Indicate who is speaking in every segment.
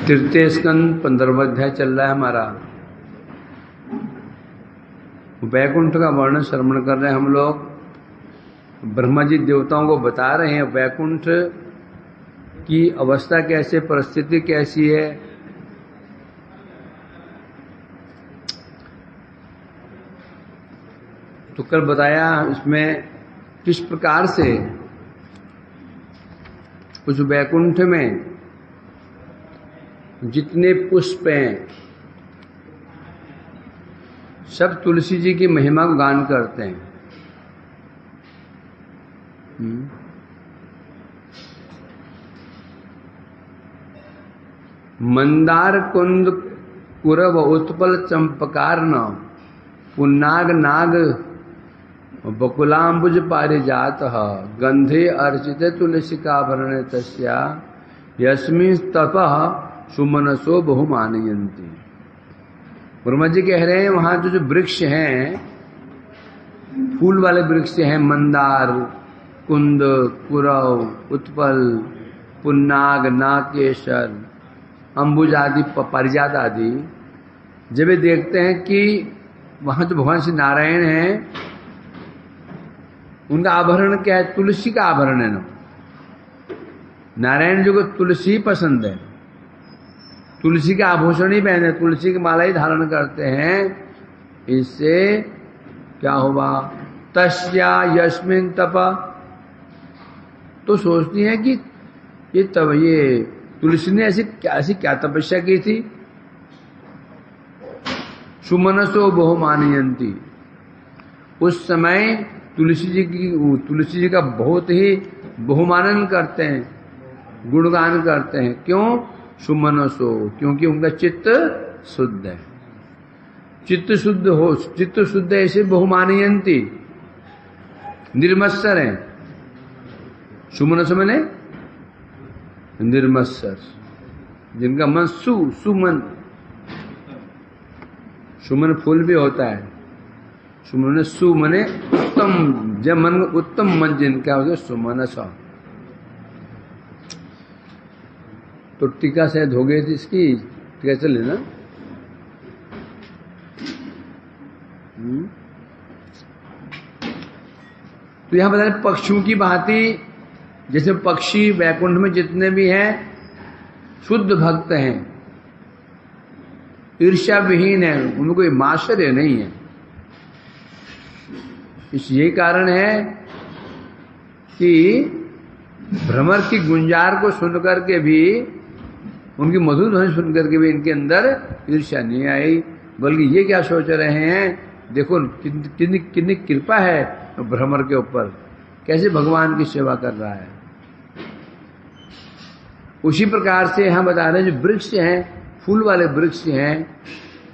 Speaker 1: तृतीय स्कंद 15वां अध्याय चल रहा है हमारा। वैकुंठ का वर्णन श्रवण कर रहे हैं हम लोग। ब्रह्मा जी देवताओं को बता रहे हैं वैकुंठ की अवस्था कैसे, परिस्थिति कैसी है। तो कल बताया इसमें किस प्रकार से उस वैकुंठ में जितने पुष्प हैं सब तुलसी जी की महिमा को गान करते हैं। मंदार कुंद कुरव उत्पल चंपकार्ण पुन्नाग नाग बकुलाम्बुज पारिजात गंधे अर्चिते तुलसिकाभरण तस्या यस्मिन् तपः सुमनसो बहुमानयन्ति। ब्रह्मा जी कह रहे हैं वहां जो वृक्ष हैं, फूल वाले वृक्ष हैं, मंदार, कुंद, कुरव, उत्पल, पुन्नाग, नागकेशर, अंबुज आदि, पारिजात आदि, जब वे देखते हैं कि वहां जो भगवान श्री नारायण हैं उनका आभरण क्या है? तुलसी का आभरण है ना। नारायण जी को तुलसी पसंद है, तुलसी का आभूषण ही पहने, तुलसी की माला ही धारण करते हैं। इससे क्या हुआ? तस्या यस्मिन् तप, तो सोचती है कि ये तुलसी ने ऐसी क्या तपस्या की थी। सुमनसो बहुमानयन्ति, उस समय तुलसी जी का बहुत ही बहुमानन करते हैं, गुणगान करते हैं। क्यों? सुमनसो, क्योंकि उनका चित्त शुद्ध है। चित्त शुद्ध ऐसे बहुमानयन्ति, निर्मत्सर है। सुमनसो मैंने निर्मत्सर, जिनका मन सुमन, सुमन फूल भी होता है। सुमन सु मने उत्तम, जब मन उत्तम मन जिनका होता है सुमनस। तो टीका शायद हो गई थी इसकी, टीका चल लेना। तो यहां बता रहे पक्षियों की भांति, जैसे पक्षी वैकुंठ में जितने भी हैं शुद्ध भक्त हैं, ईर्ष्या विहीन है, उनको कोई माश्चर्य नहीं है। इस यही कारण है कि भ्रमर की गुंजार को सुनकर के भी, उनकी मधुर ध्वनि सुनकर के भी इनके अंदर ईर्ष्या नहीं आई, बल्कि ये क्या सोच रहे हैं, देखो कितनी कृपा है भ्रमर के ऊपर, कैसे भगवान की सेवा कर रहा है। उसी प्रकार से यहां बता रहे हैं जो वृक्ष हैं, फूल वाले वृक्ष हैं,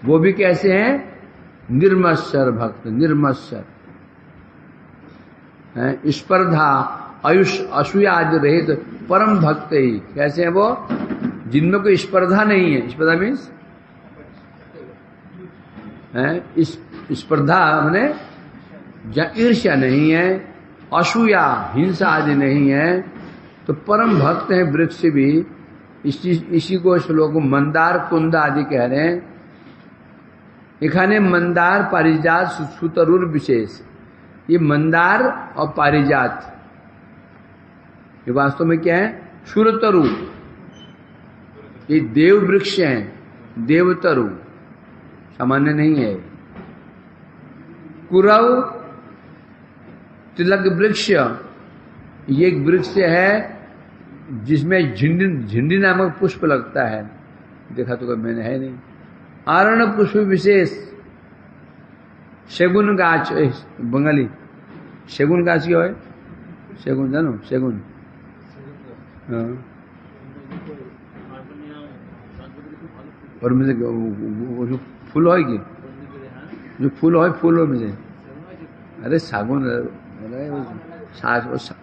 Speaker 1: वो भी कैसे हैं? निर्मत्सर भक्त, निर्मत्सर है। स्पर्धा असूयाज रहित परम भक्त ही कैसे हैं वो? जिनमें कोई स्पर्धा नहीं है। स्पर्धा मीन्स स्पर्धा मैंने ईर्ष्या नहीं है, असूया हिंसा आदि नहीं है, तो परम भक्त है वृक्ष भी। इसी को श्लोक मंदार कुंद आदि कह रहे हैं। एखाने मंदार पारिजात सुतरुर विशेष, ये मंदार और पारिजात ये वास्तव में क्या है? सुरतरु, ये देव वृक्ष हैं, देवतरु, सामान्य नहीं है। कुरव तिलक वृक्ष, ये एक वृक्ष है जिसमें झिंडी नामक पुष्प लगता है, देखा तो कभी मैंने है नहीं। आरण पुष्प विशेष, सेगुन गाछ, बंगाली सेगुन गाछ क्या है? सेगुन जानो? सेगुन, हाँ। और मुझे जो फूल है कि जो फूल है, फूल हो मुझे, अरे सागुन,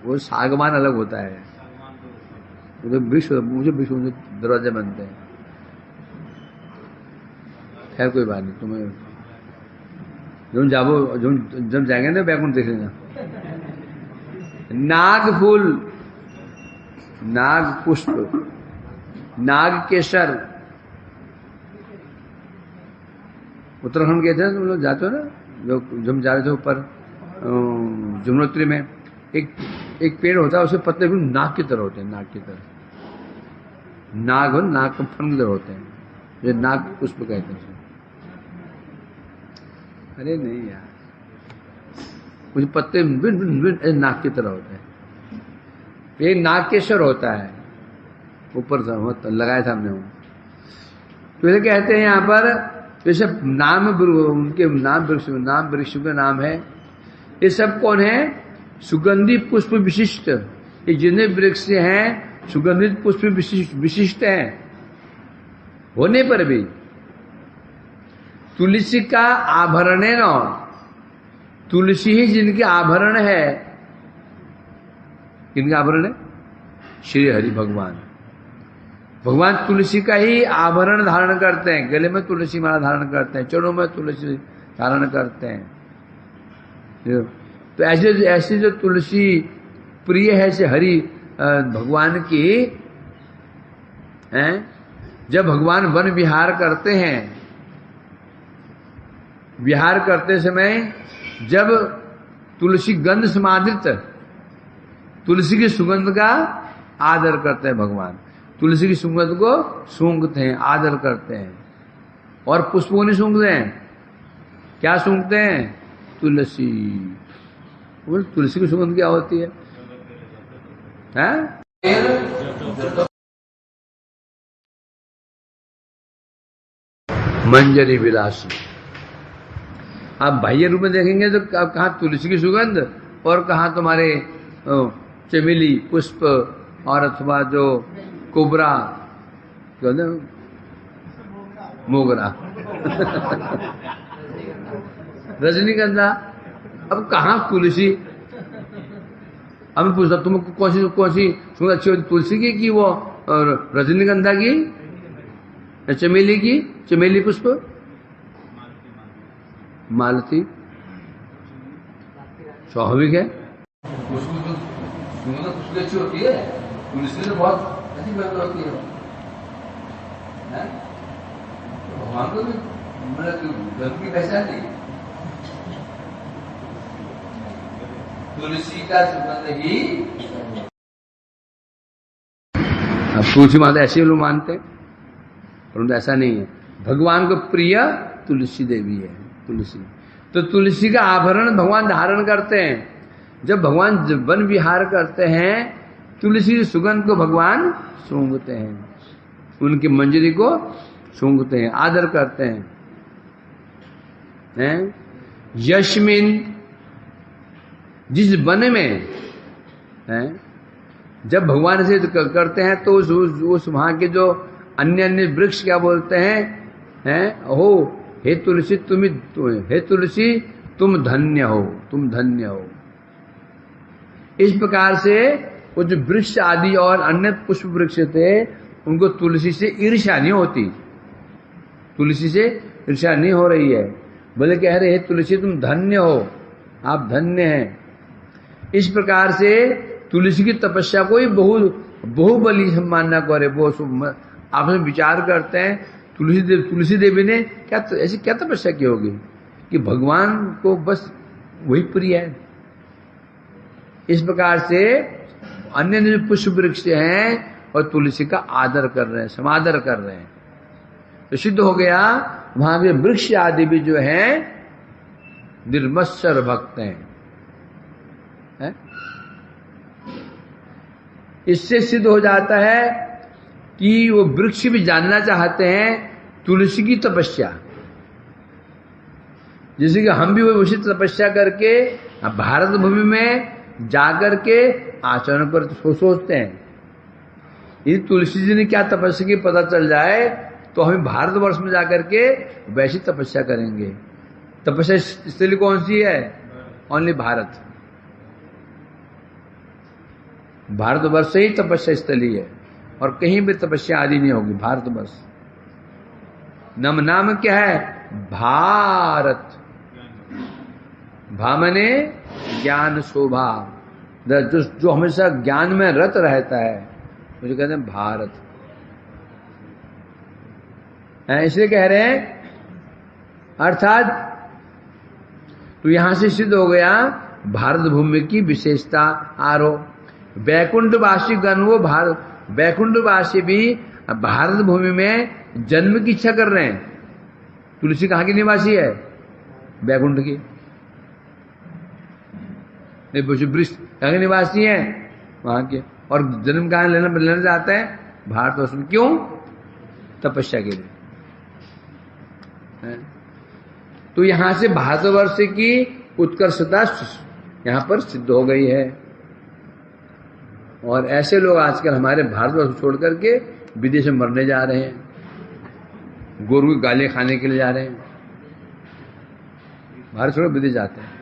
Speaker 1: वो सागवान अलग होता है, मुझे वृक्ष दरवाजे बनते हैं। खैर कोई बात नहीं, तुम्हें जब जाएंगे ना बैकुंठ देख लेना। नाग फूल, नाग पुष्प, नाग केसर, उत्तराखंड गए थे ना, तुम लोग जाते हो ना, जो जब जा रहे थे ऊपर जमुनोत्री में, एक पेड़ होता है, उसके पत्ते भी नाक की तरह होते हैं, नाक की तरह, नाक फन की तरह होते हैं, जो नाक पुष्प कहते हैं उसे। अरे नहीं यार, मुझे पत्ते नाक की तरह होते हैं। ये नागकेश्वर होता है, ऊपर लगाया था हमने वो। तो ये कहते हैं यहाँ पर, जैसे नाम उनके नाम वृक्ष का नाम है। ये सब कौन है? सुगंधी पुष्प विशिष्ट। ये जितने वृक्ष हैं सुगंधित पुष्प विशिष्ट हैं होने पर भी तुलसी का आभरण है ना, तुलसी ही जिनके आभरण है। किनका आभरण है? श्री हरि भगवान। भगवान तुलसी का ही आभरण धारण करते हैं, गले में तुलसी माला धारण करते हैं, चरणों में तुलसी धारण करते हैं। तो ऐसे जो तुलसी प्रिय है से हरि भगवान की हैं, जब भगवान वन विहार करते हैं, विहार करते समय जब तुलसी गंध समादित तुलसी की सुगंध का आदर करते हैं भगवान, तुलसी की सुगंध को सूंघते हैं, आदर करते हैं। और पुष्प को नहीं सूंघते हैं, क्या सूंघते हैं? तुलसी। तुलसी की सुगंध क्या होती है? मंजरी विलासी। आप बाह्य रूप में देखेंगे तो कहाँ तुलसी की सुगंध और कहाँ तुम्हारे चमेली पुष्प और अथवा जो कोबरा, मोगरा रजनीगंधा। अब कहाँ तुलसी? अब पूछता तुमको कौन सी सुगंध अच्छी होती, तुलसी की वो रजनीगंधा की, चमेली की, चमेली पुष्प, मालती स्वाभाविक है। सुगंध अच्छी होती है, तुलसी तो बहुत अच्छी गंध होती है। भगवान को भी गंध की पहचान नहीं, तुलसी का सुगंध ही। अब तुलसी माता ऐसे लोग मानते हैं, परंतु ऐसा नहीं है। भगवान को प्रिय तुलसी देवी है, तुलसी। तो तुलसी का आभरण भगवान धारण करते हैं। जब भगवान वन विहार करते हैं, तुलसी की सुगंध को भगवान सूंघते हैं, उनकी मंजरी को सूंघते हैं, आदर करते हैं। यस्मिन, जिस वन में है, जब भगवान से करते हैं तो उस वहां के जो अन्य वृक्ष क्या बोलते हैं? हो हे तुलसी हे तुलसी तुम धन्य हो, तुम धन्य हो। इस प्रकार से वो जो वृक्ष आदि और अन्य पुष्प वृक्ष थे, उनको तुलसी से ईर्ष्या नहीं होती, तुलसी से ईर्ष्या नहीं हो रही है। बोले कह रहे हे तुलसी तुम धन्य हो, आप धन्य हैं। इस प्रकार से तुलसी की तपस्या को ही बहुबली सम्मानना करे। वो आप विचार करते हैं तुलसी देवी ने क्या ऐसी क्या तपस्या की होगी कि भगवान को बस वही प्रिय है। इस प्रकार से अन्य जो पुष्प वृक्ष हैं और तुलसी का आदर कर रहे हैं, समादर कर रहे हैं, तो सिद्ध हो गया वहां के वृक्ष आदि भी जो है निर्मत्सर भक्त हैं। इससे सिद्ध हो जाता है कि वो वृक्ष भी जानना चाहते हैं तुलसी की तपस्या। जैसे कि हम भी वो उसी तपस्या करके भारत भूमि में जाकर के आचरण पर सोचते हैं। यदि तुलसी जी ने क्या तपस्या की पता चल जाए तो हम भारतवर्ष में जाकर के वैसी तपस्या करेंगे। तपस्या स्थली कौन सी है? ओनली भारत। भारतवर्ष ही तपस्या स्थली है और कहीं भी तपस्या आदि नहीं होगी, भारतवर्ष। नाम क्या है? भारत। भामने ज्ञान शोभा, जो हमेशा ज्ञान में रत रहता है मुझे कहते हैं भारत। इसलिए कह रहे हैं अर्थात तो यहां से सिद्ध हो गया भारत भूमि की विशेषता आरोप। वैकुंठवासी गण वो वैकुंठवासी भी भारत भूमि में जन्म की इच्छा कर रहे हैं। तुलसी कहां की निवासी है? वैकुंठ की। वृक्ष कहां के निवासी है? वहां के। और जन्म कहां लेना चाहते हैं? भारतवर्ष में। क्यों? तपस्या के लिए। तो यहां से भारतवर्ष की उत्कर्षता यहां पर सिद्ध हो गई है। और ऐसे लोग आजकल हमारे भारतवर्ष छोड़ करके विदेश में मरने जा रहे हैं, गोरू की गाली खाने के लिए जा रहे हैं, भारत छोड़ विदेश जाते हैं।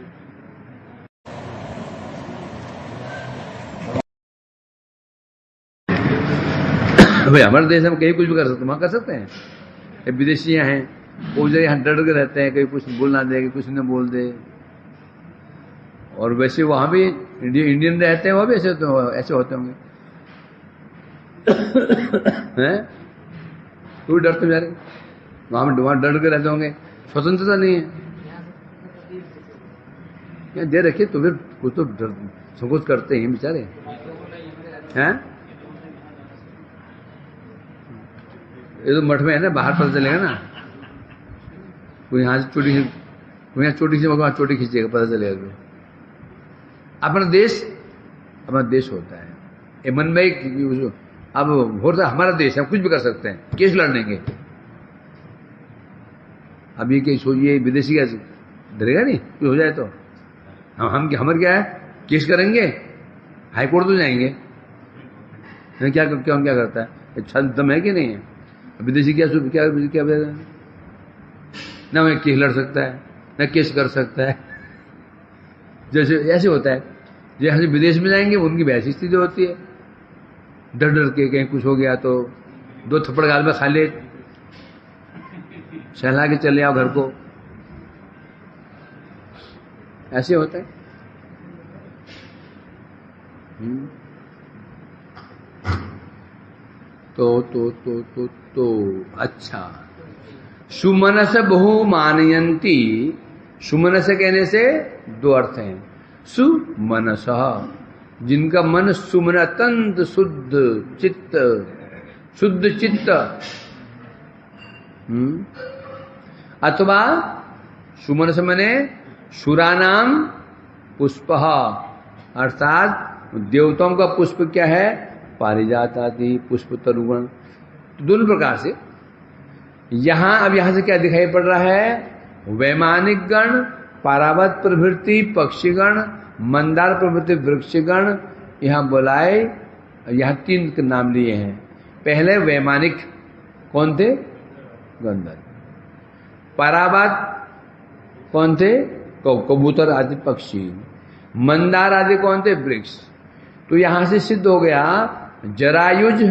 Speaker 1: भाई हमारे देश में कहीं कुछ भी कर सकते हैं, वहां कर सकते हैं। विदेशी हैं वो जो यहाँ डर के रहते हैं, कहीं कुछ बोल ना दे, कुछ न बोल दे। और वैसे वहां भी इंडियन रहते हैं, वह भी ऐसे होते होंगे। हैं तो डरते जा रहे, वहां डर के रहते होंगे, स्वतंत्रता नहीं है। यहाँ दे रखिए तो फिर कुछ तो संकोच करते हैं बेचारे, हैं। ये तो मठ में है ना, बाहर पता चलेगा ना, कोई यहाँ से चोटी से भगवान चोटी खींचेगा, पता चलेगा। तो अपना देश होता है। ये मन में एक अब होता हमारा देश है, हम कुछ भी कर सकते हैं, केस लड़ लेंगे। अब ये क्या सोचिए, विदेशी क्या डरेगा नहीं कुछ हो जाए तो? हम क्या है, केस करेंगे, हाई कोर्ट तो जाएंगे। क्या करता है? अच्छा दम है कि नहीं है? विदेशी क्या ना मैं केस लड़ सकता है, ना केस कर सकता है। जैसे ऐसे होता है, जैसे विदेश में जाएंगे उनकी वैसी स्थिति होती है, डर के कहीं कुछ हो गया तो 2 थप्पड़ गाल में खा ले, सहला के चले आओ घर को। ऐसे होता है। तो अच्छा, सुमनस बहु मानयंती। सुमनस कहने से 2 अर्थ हैं। सुमनस जिनका मन सुमन अत्यंत शुद्ध चित्त अथवा सुमनस मने सुरानाम पुष्प, अर्थात देवताओं का पुष्प क्या है? पारिजात आदि पुष्प तरुगण। तो दोनों प्रकार से अब यहां से क्या दिखाई पड़ रहा है? वैमानिक गण, पारावत प्रभृति पक्षीगण, मंदार प्रभृति वृक्षगण यहां बुलाए। यहां 3 के नाम लिए हैं। पहले वैमानिक कौन थे? गंधर्व। पारावत कौन थे? कबूतर आदि पक्षी। मंदार आदि कौन थे? वृक्ष। तो यहां से सिद्ध हो गया जरायुज,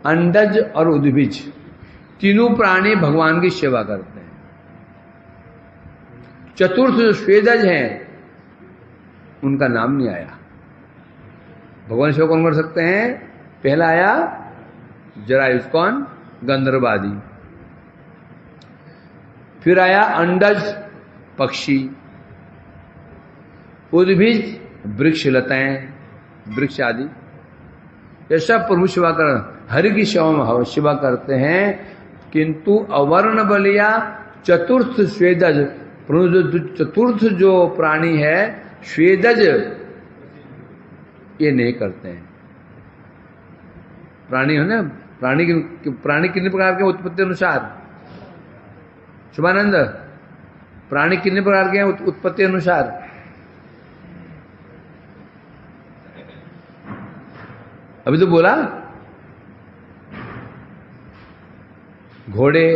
Speaker 1: अंडज और उद्भिज तीनों प्राणी भगवान की सेवा करते हैं। चतुर्थ जो स्वेदज हैं उनका नाम नहीं आया। भगवान सेवा कौन कर सकते हैं? पहला आया जरायुज, कौन? गंधर्वादी। फिर आया अंडज पक्षी, उद्भिज वृक्ष लताएं, वृक्ष आदि। ये सब प्रभु सेवा कर हरि की सेवा करते हैं। किंतु अवर्ण बलिया चतुर्थ स्वेदज, चतुर्थ जो प्राणी है स्वेदज, ये नहीं करते हैं। प्राणी है ना, प्राणी कितने प्रकार के उत्पत्ति अनुसार? शुभानंद, प्राणी कितने प्रकार के हैं उत्पत्ति अनुसार? अभी तो बोला, घोड़े,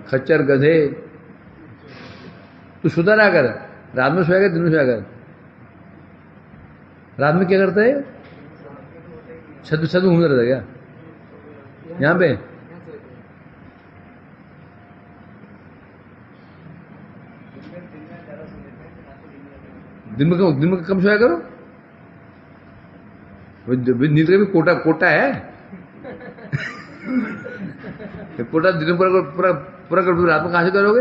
Speaker 1: खच्चर, गधे। तू सुधा ना कर, रात में सोएगा, दिन में सोएगा। रात में क्या करता है? छत घूमता रहता क्या यहां पे? दिन में कम सोया करो। नींद का भी कोटा है। कोटा दिन पूरा पूरा आत्मा कहां से करोगे?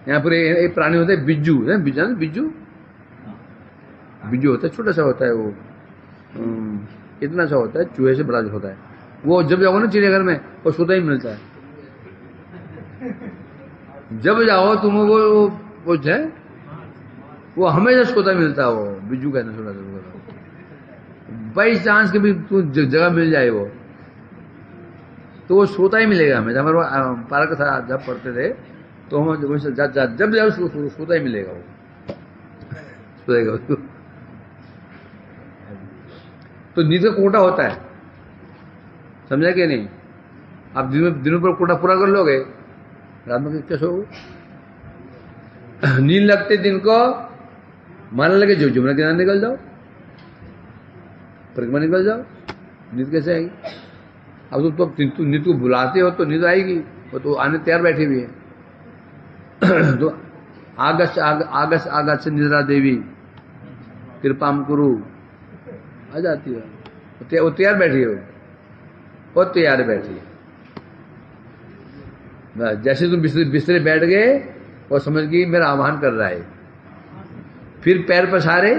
Speaker 1: यहाँ पर एक प्राणी होता है बिज्जू, है बिज्जू बिज्जू होता है, छोटा सा होता है वो, इतना सा होता है, चूहे से बड़ा होता है वो। जब जाओ ना चिड़ियाघर में वो सोता ही मिलता है, जब जाओ तुम वो है वो हमेशा सोता मिलता है, वो बिज्जू कहना छोटा सा। बाई चांस कभी तू जगह मिल जाए वो तो वो सोता ही मिलेगा हमेशा। हमारे पार्क था जब पढ़ते थे तो हम जब जाओ सोता ही मिलेगा वो, सोएगा उसको। तो नींद का कोटा होता है, समझा कि नहीं? आप दिनों पर कोटा पूरा कर लोगे, रात में क्या सोओगे? नींद लगते दिन को मानने लगे जो जुमरा किनारे निकल जाओ, परिक्रमा निकल जाओ, नींद कैसे आएगी? अब तुम नींद को बुलाते हो तो नींद आएगी, वो तो आने तैयार बैठी हुई है। तो आगस निद्रा देवी कृपाम कुरु आ जाती है, वो तैयार बैठी है, वो तैयार बैठी है। जैसे तुम बिस्तरे बैठ गए वो समझ गई मेरा आह्वान कर रहा है, फिर पैर पसारे,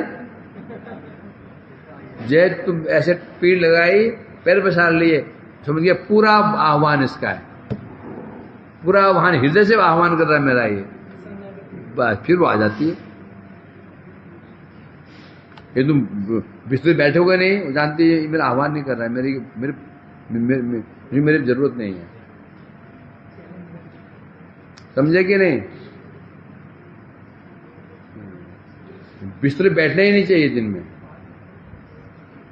Speaker 1: जय तुम ऐसे पीठ लगाई पैर पसार लिए, समझ गया पूरा आह्वान इसका है, पूरा आह्वान हृदय से आह्वान कर रहा है मेरा ये, बस फिर वो आ जाती है। ये तुम बिस्तर बैठोगे नहीं, वो जानती है मेरा आह्वान नहीं कर रहा है, मेरी जरूरत नहीं है, समझे कि नहीं? बिस्तर बैठना ही नहीं चाहिए दिन में,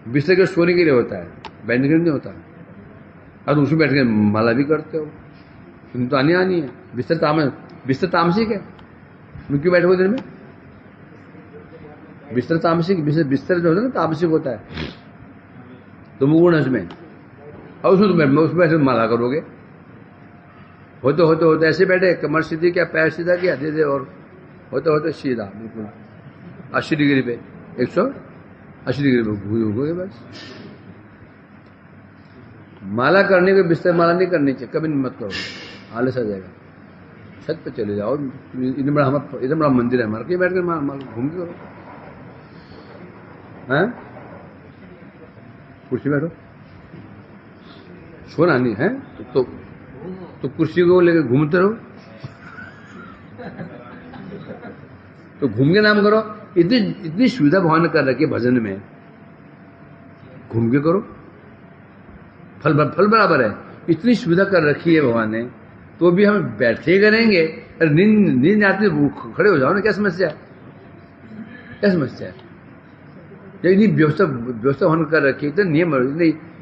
Speaker 1: बिस्तर के सोने के लिए होता है, बैठने के लिए नहीं होता। अब उसमें बैठ के माला भी करते हो, तुम तो आनी है। बिस्तर तामसिक है, तुम क्यों बैठोगे दिन में? बिस्तर तामसिक, बिस्तर जो होता है ना तामसिक होता है, तुम गुण उसमें, और उसमें माला करोगे। होते ऐसे बैठे, कमर सीधी किया, पैर सीधा किया, धीरे और होते सीधा बिल्कुल 80 डिग्री पे, 180 डिग्री पे घूमोगे बस। माला करने को बिस्तर माला नहीं करनी चाहिए, कभी मत करो, आलस आ जाएगा। छत पे चले जाओ, इतना बड़ा मंदिर है हमारा, कहीं बैठ कर घूम के करो, हैं? कुर्सी बैठो, सोना नहीं है तो कुर्सी को लेकर घूमते रहो, तो घूम के नाम करो। इतनी सुविधा भगवान ने कर रखी है भजन में, घूम के करो, फल बराबर है, इतनी सुविधा कर रखी है भगवान ने, तो भी हम बैठे करेंगे। अरे नींद आती खड़े हो जाओ ना, क्या समस्या है? इतनी व्यवस्था भगवान कर रखी है, इतना नियम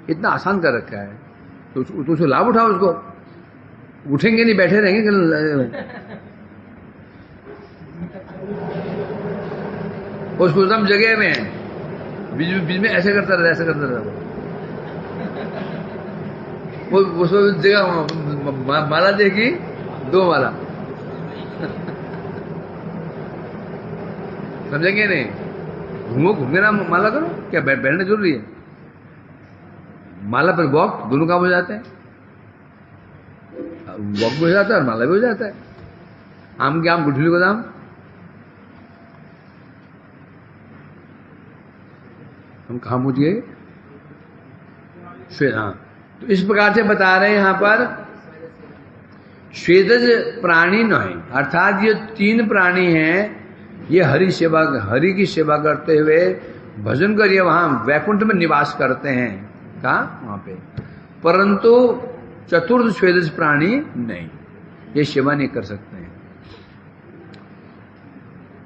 Speaker 1: इतना आसान कर रखा है, तो उसको लाभ उठाओ। उसको उठेंगे नहीं, बैठे रहेंगे, उसको एकदम जगह में बीच में ऐसे करता रहा वो उसको जगह माला देखी, 2 माला समझेंगे नहीं? घूमे ना, माला करो, क्या बैठना जरूरी है? माला पर वॉक दोनों काम हो जाते हैं, वॉक भी हो जाता है और माला भी हो जाता है। आम के आम, गुठली को दाम, हम कहां पहुंच गए? हाँ, तो इस प्रकार से बता रहे हैं यहां पर, स्वेदज प्राणी नहीं, अर्थात ये 3 प्राणी हैं, ये हरि की सेवा करते हुए भजन करिए, वहां वैकुंठ में निवास करते हैं, कहा? वहां पे। परंतु चतुर्थ स्वेदज प्राणी नहीं, ये सेवा नहीं कर सकते हैं।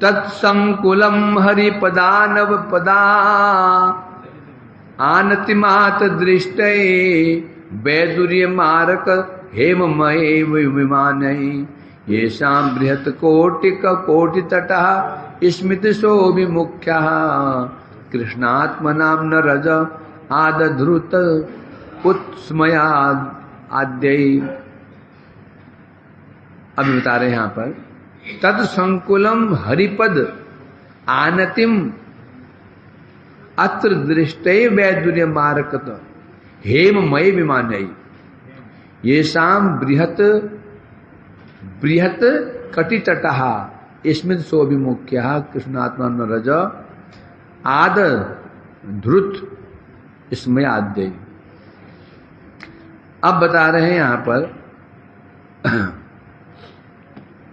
Speaker 1: तत्संकुलम हरिपदानव पदा आनतिमात दृष्टै वैदुर्य मारक हेममये विमानई येषां बृहत् कोटिक कोटि तटः स्मित शोभिमुख्यः कृष्णात्मनां न रज आदधृत उत्स्मया आद्यै। अभी बता रहे हैं यहां पर, तत्संकुलम हरिपद आनतिम अत्र दृष्टै वैदुर्य मारकत हेममय विमानई। ये शाम बृहत बृहत कटितटः स्मित सोभिमुख्य कृष्णात्मा रज आद ध्रुत स्मय आद्य। अब बता रहे हैं यहां पर,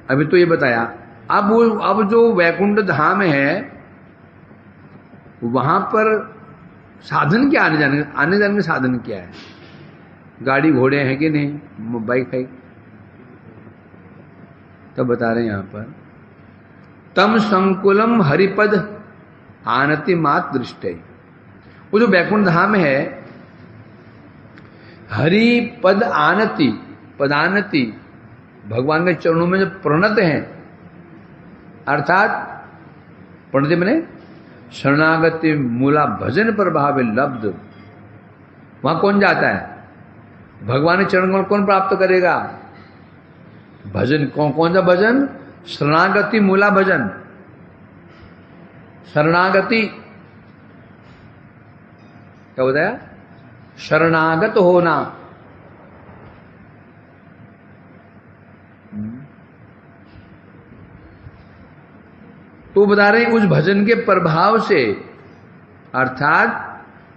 Speaker 1: अभी तो ये बताया, अब जो वैकुंठ धाम है वहां पर साधन क्या, आने जाने का साधन क्या है? गाड़ी घोड़े हैं कि नहीं, बाइक है? तो बता रहे हैं यहां पर, तम संकुलम हरिपद आनति मात दृष्टि। वो जो वैकुंठ धाम है, हरि पद आनति, पदानति, भगवान के चरणों में जो प्रणत हैं, अर्थात प्रणति मैंने शरणागति मूला भजन प्रभाव लब्ध। वहां कौन जाता है? भगवान के चरण कौन प्राप्त करेगा? भजन कौन सा भजन? शरणागति मूला भजन। शरणागति क्या बताया? शरणागत होना। तो बता रहे हैं उस भजन के प्रभाव से, अर्थात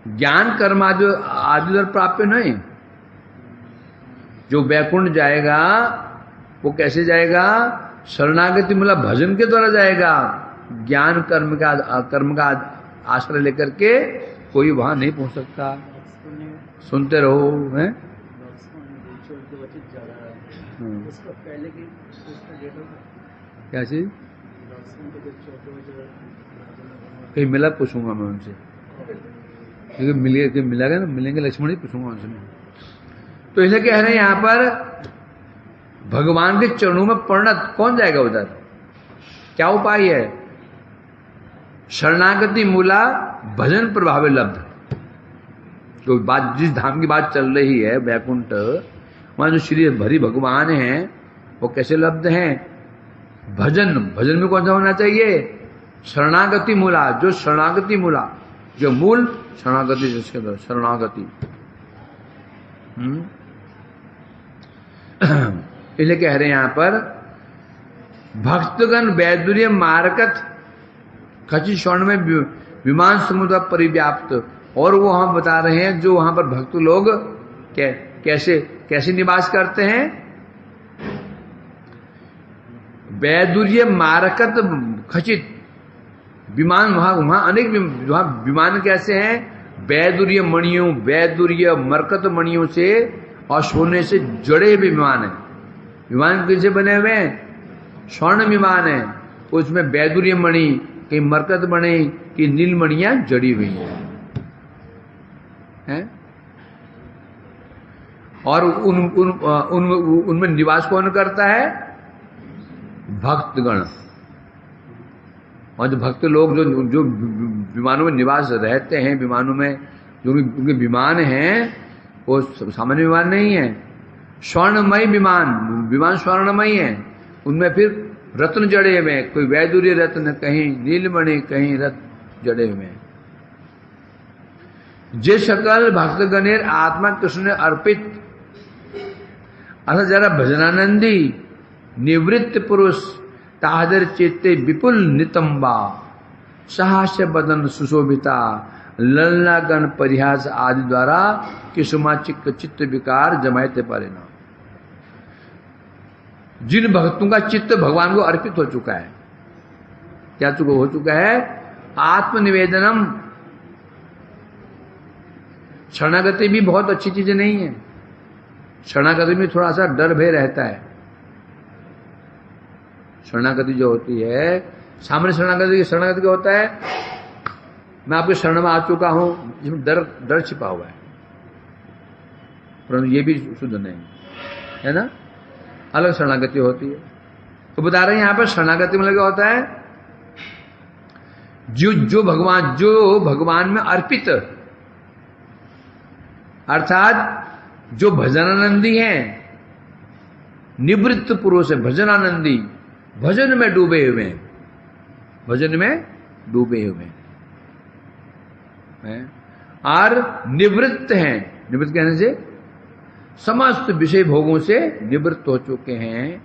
Speaker 1: ज्ञान कर्म आदि द्वारा प्राप्य नहीं। जो वैकुंठ जाएगा वो कैसे जाएगा? शरणागति मतलब भजन के द्वारा जाएगा। ज्ञान कर्म का आश्रय लेकर के कोई वहां नहीं पहुंच सकता। सुनते रहो हैं। क्या चीज? कहीं मिला पूछूंगा मैं उनसे, क्योंकि मिलेगा ना, मिलेंगे लक्ष्मण ही पूछूंगा उनसे मैं। तो इसे कह रहे हैं यहां पर, भगवान के चरणों में परिणत कौन जाएगा उधर? क्या उपाय है? शरणागति मूला भजन प्रभाव लब्ध। जो बात, जिस धाम की बात चल रही है वैकुंठ, वहां जो श्री हरि भगवान हैं वो कैसे लब्ध हैं? भजन में कौन सा होना चाहिए? शरणागति मूला। जो शरणागति मूला, जो मूल शरणागति, जिसके द्वारा शरणागति। इसलिए कह रहे हैं यहां पर, भक्तगण वैदुर्य मारकत खचित स्वर्ण में विमान समुद्र परिव्याप्त। और वो हम बता रहे हैं जो वहां पर भक्त लोग कैसे निवास करते हैं? वैदुर्य मारकत खचित विमान, वहां अनेक विमान कैसे हैं? वैदुर्य मणियों, वैदुर्य मरकत मणियों से और सोने से जड़े हुए विमान है। विमान किससे बने हुए हैं? स्वर्ण विमान है, उसमें वैदुर्य मणि, कहीं मरकत मणि की नील मणियां जड़ी हुई हैं। और उनमें निवास कौन करता है? भक्तगण। और जो भक्त लोग जो विमानों में निवास रहते हैं, विमानों में जो उनके विमान हैं वो सामान्य विमान नहीं है, स्वर्णमय विमान स्वर्णमय है। उनमें फिर रत्न जड़े हुए हैं, कोई वैदुर्य रत्न, कहीं नीलमणि, कहीं रत्न जड़े हुए हैं। जे सकल भक्तगणेर आत्मा कृष्ण ने अर्पित, अर्थात जरा भजनानंदी निवृत्त पुरुष ताहदर चेते विपुल नितंबा साहस्य बदन सुशोभिता ललना गण परिहास आदि द्वारा किसुमा चित्त विकार जमायते परिणाम। जिन भक्तों का चित्त भगवान को अर्पित हो चुका है, क्या हो चुका है? आत्मनिवेदनम। शरणागति भी बहुत अच्छी चीज नहीं है। शरणागति में थोड़ा सा डर भय रहता है। शरणागति जो होती है, सामान्य शरणागति क्या होता है? मैं आपके शरण में आ चुका हूं, जिसमें डर छिपा हुआ है, परंतु ये भी शुद्ध नहीं है ना। अलग शरणागति होती है। तो बता रहे हैं यहां पर शरणागति में क्या होता है? जो भगवान में अर्पित, अर्थात जो भजनानंदी हैं, निवृत्त पुरुष है, भजनानंदी, भजन में डूबे हुए हैं, भजन में डूबे हुए हैं और निवृत्त हैं। निवृत्त कहने से समस्त विषय भोगों से निवृत्त हो चुके हैं।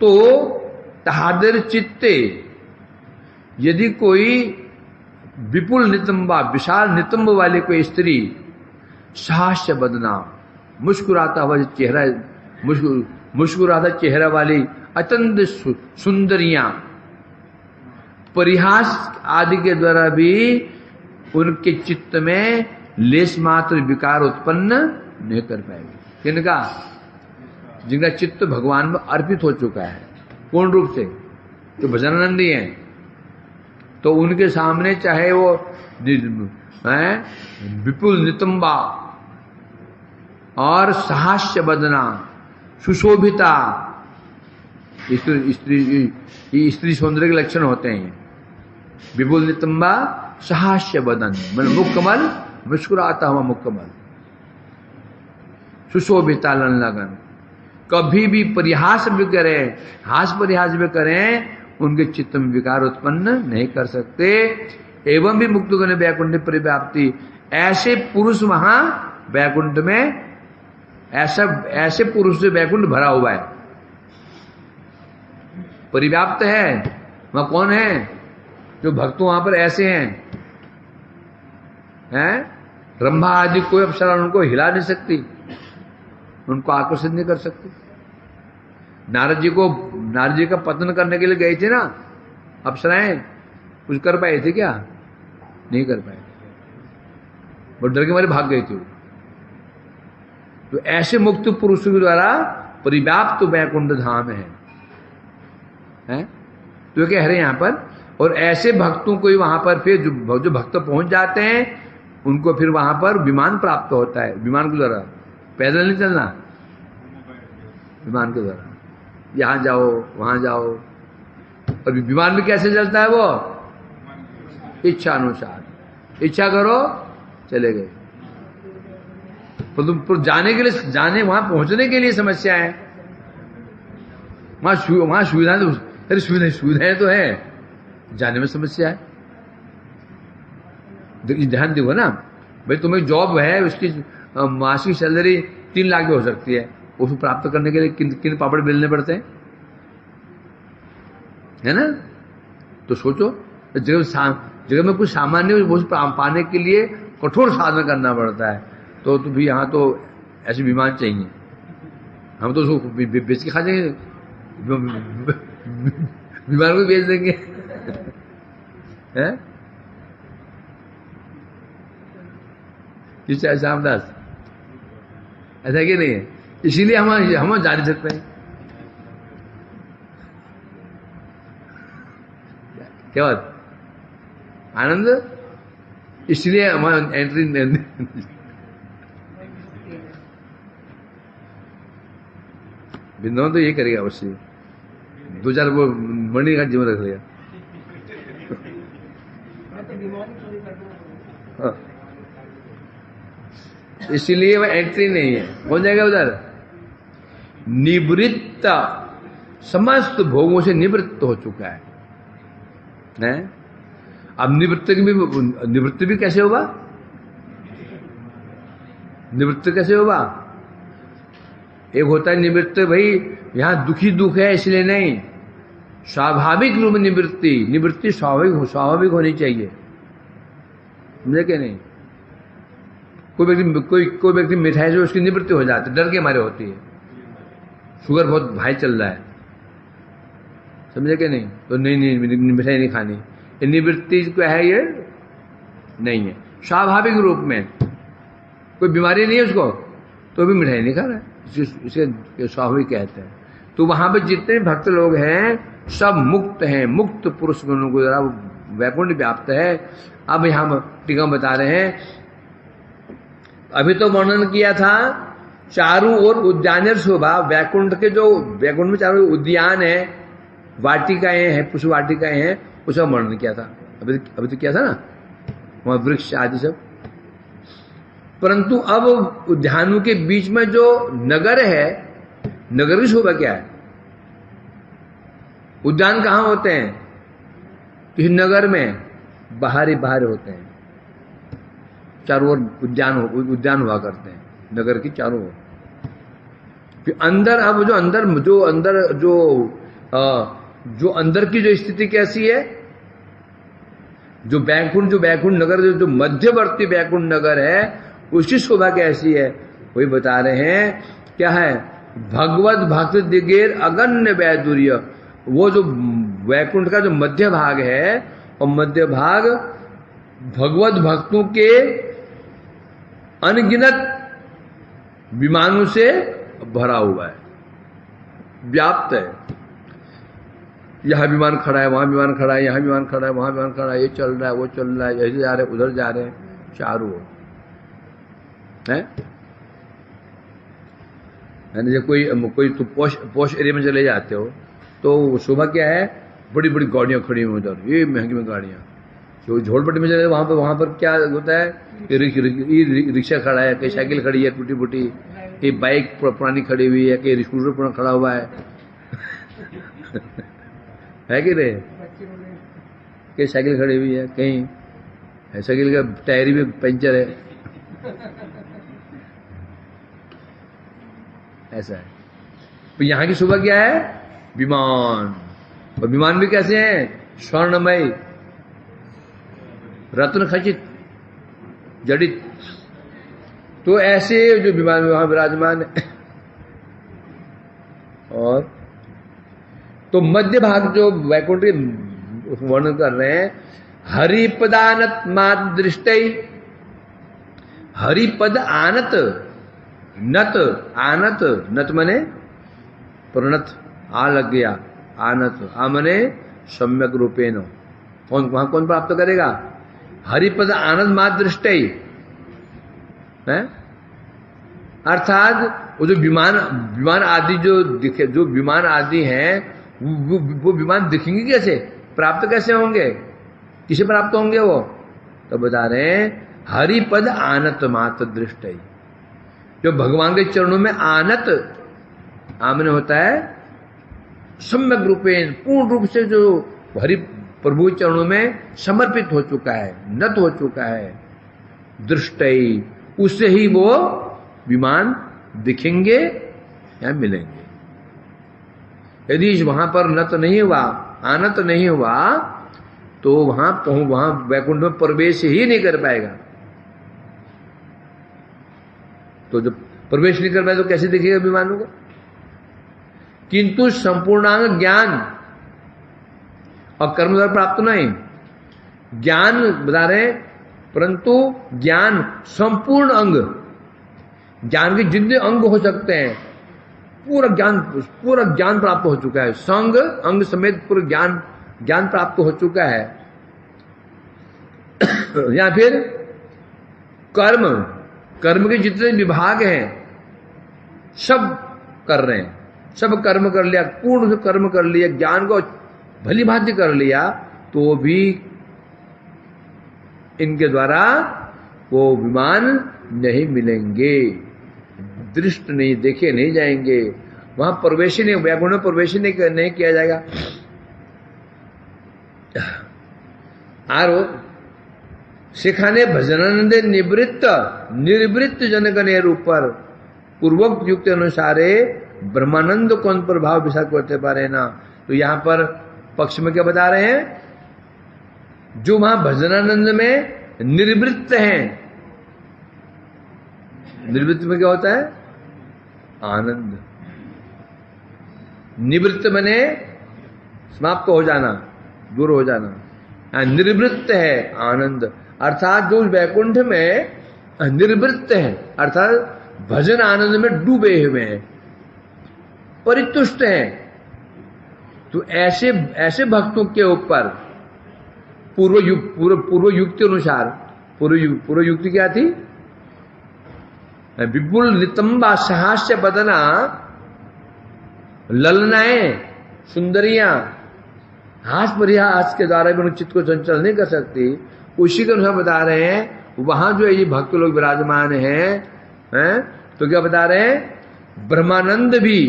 Speaker 1: तो तादर चित्ते, यदि कोई विपुल नितंबा, विशाल नितंब वाली कोई स्त्री, साहास्य बदना, मुस्कुराता हुआ चेहरा, मुस्कुराता चेहरा वाली अत्यंत सुंदरियां, परिहास आदि के द्वारा भी उनके चित्त में लेस मात्र विकार उत्पन्न नहीं कर पाएगी। किनका? जिनका चित्त भगवान में अर्पित हो चुका है पूर्ण रूप से, जो भजनानंदी हैं, तो उनके सामने चाहे वो विपुल नितंबा और साहास्य बदना, सुशोभिता, स्त्री सौंदर्य के लक्षण होते हैं। विपुल नितंबा, साहास्य बदन, मतलब मुखकमल, मुस्कुराता हुआ मुखकमल, सुशोभिता लन लगन, कभी भी परिहास भी करें, हास परिहास भी करें, उनके चित्त में विकार उत्पन्न नहीं कर सकते। एवं भी मुक्त गण वैकुंठ परिव्याप्ति, ऐसे पुरुष वहां वैकुंठ में, ऐसे पुरुष से वैकुंठ भरा हुआ है, परिव्याप्त है। वहां कौन है? जो भक्त वहां पर ऐसे हैं, रंभा आदि कोई अप्सरा उनको हिला नहीं सकती, उनको आकर्षित नहीं कर सकती। नारद जी का पतन करने के लिए गए थे ना अप्सराएं, कुछ कर पाए थे क्या? नहीं कर पाए, वो डर के मारे भाग गए थे। तो ऐसे मुक्त पुरुषों के द्वारा परिव्याप्त वैकुंठ धाम है? तो कह रहे हैं यहां पर, और ऐसे भक्तों को ही वहां पर फिर जो भक्त पहुंच जाते हैं, उनको फिर वहां पर विमान प्राप्त होता है। विमान के द्वारा, पैदल नहीं चलना, विमान के द्वारा यहां जाओ वहां जाओ। और विमान में कैसे चलता है वो? इच्छा अनुसार, इच्छा करो चले गए। पर जाने वहां पहुंचने के लिए समस्या है। वहां सुविधाएं तो है, जाने में समस्या है। ध्यान दो ना भाई, तुम्हें जॉब है, उसकी मासिक सैलरी 3 लाख भी हो सकती है, उसको प्राप्त करने के लिए किन पापड़ बेलने पड़ते हैं, है ना? तो सोचो, जगह में कुछ सामान्य वो पाने के लिए कठोर साधना करना पड़ता है। तो भी यहाँ तो ऐसे विमान चाहिए, हम तो उसको बेच के खा जाएंगे, विमान को बेच देंगे। है किस श्यामदास, ऐसा कि नहीं है? इसीलिए हम जा नहीं सकते हैं। क्या बात आनंद, इसलिए हमारा एंट्री बिंदु तो ये करेगा अवश्य, 2-4 वो मणि का जीवन रख लिया। इसीलिए वह एंट्री नहीं है। कौन जाएगा उधर? निवृत्त, समस्त भोगों से निवृत्त हो चुका है। अब निवृत्त भी कैसे होगा? निवृत्त कैसे होगा? एक होता है निवृत्त, भाई यहां दुखी दुख है इसलिए नहीं, स्वाभाविक रूप निवृत्ति स्वाभाविक होनी चाहिए, समझे कि नहीं? कोई व्यक्ति मिठाई से उसकी निवृत्ति हो जाती है, डर के मारे होती है, शुगर बहुत भाई चल रहा है, समझे कि नहीं? तो नहीं मिठाई नहीं खानी, ये निवृत्ति क्या है? ये नहीं है। स्वाभाविक रूप में कोई बीमारी नहीं है उसको, तो भी मिठाई नहीं खा रहा है, इसे स्वाभाविक कहते हैं। तो वहां पर जितने भक्त लोग हैं सब मुक्त हैं, मुक्त पुरुष गुणों को जरा वैकुंठ व्याप्त है। अब यहां टीका बता रहे हैं, अभी तो वर्णन किया था चारों ओर उद्यान शोभा, वैकुंठ के जो वैकुंठ में चारों उद्यान है, वाटिकाएं हैं, पुष्प वाटिकाएं हैं, उसका वर्णन किया था। अभी तो किया था ना, वहां वृक्ष आदि सब। परंतु अब उद्यानों के बीच में जो नगर है, नगर की शोभा क्या है? उद्यान कहां होते हैं? किसी नगर में बाहर होते हैं, चारों ओर उद्यान हुआ करते हैं नगर की चारों ओर। फिर अंदर, अब जो अंदर की जो स्थिति कैसी है, जो बैकुंठ नगर, जो मध्यवर्ती बैकुंठ नगर है, उसकी शोभा कैसी है, वही बता रहे हैं। क्या है? भगवत भक्त दिगेर अगण्य वैदुर्य। वो जो वैकुंठ का जो मध्य भाग है, और मध्य भाग भगवत भक्तों के अनगिनत विमानों से भरा हुआ है, व्याप्त है। यहां विमान खड़ा है, वहां विमान खड़ा है, यहां विमान खड़ा है, वहां विमान खड़ा है, ये चल रहा है, वो चल रहा है, ऐसे जा रहे हैं, उधर जा रहे हैं, चारों ओर है। जब कोई तो पॉश एरिया में चले जाते हो तो शोभा क्या है, बड़ी बड़ी गाड़ियां खड़ी हुई उधर, ये महंगी महंगी गाड़ियां। जो झोलपट्टी में चले वहां पर क्या होता है, रिक्शा खड़ा है, कहीं साइकिल खड़ी है टूटी फूटी, कहीं बाइक पुरानी खड़ी हुई है, कहीं स्कूटर पुराना खड़ा हुआ है है कि नहीं? कहीं साइकिल खड़ी हुई है, कहीं साइकिल का टायर भी पंचर है, ऐसा है। तो यहां की शोभा क्या है? विमान। और विमान भी कैसे हैं? स्वर्णमय, रत्न खचित, जड़ित। तो ऐसे जो विमान में वहां विराजमान है। और तो मध्य भाग जो वैकुंठ वर्णन कर रहे हैं, हरिपदानत मात दृष्टि, हरिपद आनत, नत, आनत, नत मने प्रणत, आ लग गया, आनत, आ मने सम्यक रूपेण। वहां कौन प्राप्त करेगा? हरिपद आनंद मात दृष्टि है, अर्थात वो जो विमान आदि जो विमान आदि हैं, वो विमान दिखेंगे कैसे, प्राप्त कैसे होंगे, किसे प्राप्त होंगे वो? तो बता रहे हैं हरिपद आनत मात दृष्टि। जो भगवान के चरणों में आनत, आमने होता है सम्यक रूपेण, पूर्ण रूप से जो हरि प्रभु चरणों में समर्पित हो चुका है, नत हो चुका है, दृष्टि, उससे ही वो विमान दिखेंगे या मिलेंगे। यदि वहां पर नत नहीं हुआ, आनत नहीं हुआ, तो वहां वैकुंठ में प्रवेश ही नहीं कर पाएगा। तो जब प्रवेश नहीं कर पाए तो कैसे दिखेगा विमानों को? किंतु संपूर्णांग ज्ञान और कर्म द्वारा प्राप्त नहीं, ज्ञान बता रहे, परंतु ज्ञान संपूर्ण अंग, ज्ञान के जितने अंग हो सकते हैं, पूरा ज्ञान प्राप्त हो चुका है, संग अंग समेत पूरा ज्ञान प्राप्त हो चुका है। या फिर कर्म के जितने विभाग हैं सब कर रहे हैं, सब कर्म कर लिया, पूर्ण से कर्म कर लिया, ज्ञान को भली भांति कर लिया, तो भी इनके द्वारा वो विमान नहीं मिलेंगे, दृष्ट नहीं, देखे नहीं जाएंगे, वहां प्रवेश नहीं, वैकुंठ में प्रवेश नहीं किया जाएगा। आरो सिखाने भजनानंद निर्वृत्त जनगणेर ऊपर पूर्वोक्त युक्त अनुसारे ब्रह्मानंद कौन प्रभाव विचार करते पारे ना। तो यहां पर पक्ष में क्या बता रहे हैं? जो वहां भजनानंद में निर्वृत्त हैं, निर्वृत्त में क्या होता है? आनंद। निवृत्त बने समाप्त हो जाना, दूर हो जाना, निर्वृत्त है आनंद, अर्थात जो वैकुंठ में निर्वृत्त है, अर्थात भजन आनंद में डूबे हुए हैं, परितुष्ट हैं। तो ऐसे भक्तों के ऊपर पूर्व युक्ति अनुसार, पूर्व युक्ति क्या थी? विपुल नितंबा सहास्य बदना, ललनाएं, सुंदरियां, हास परिहास के द्वारा भी चित्त को चंचल नहीं कर सकती। उसी के अनुसार बता रहे हैं, वहां जो ये भक्त लोग विराजमान हैं, तो क्या बता रहे हैं? ब्रह्मानंद भी,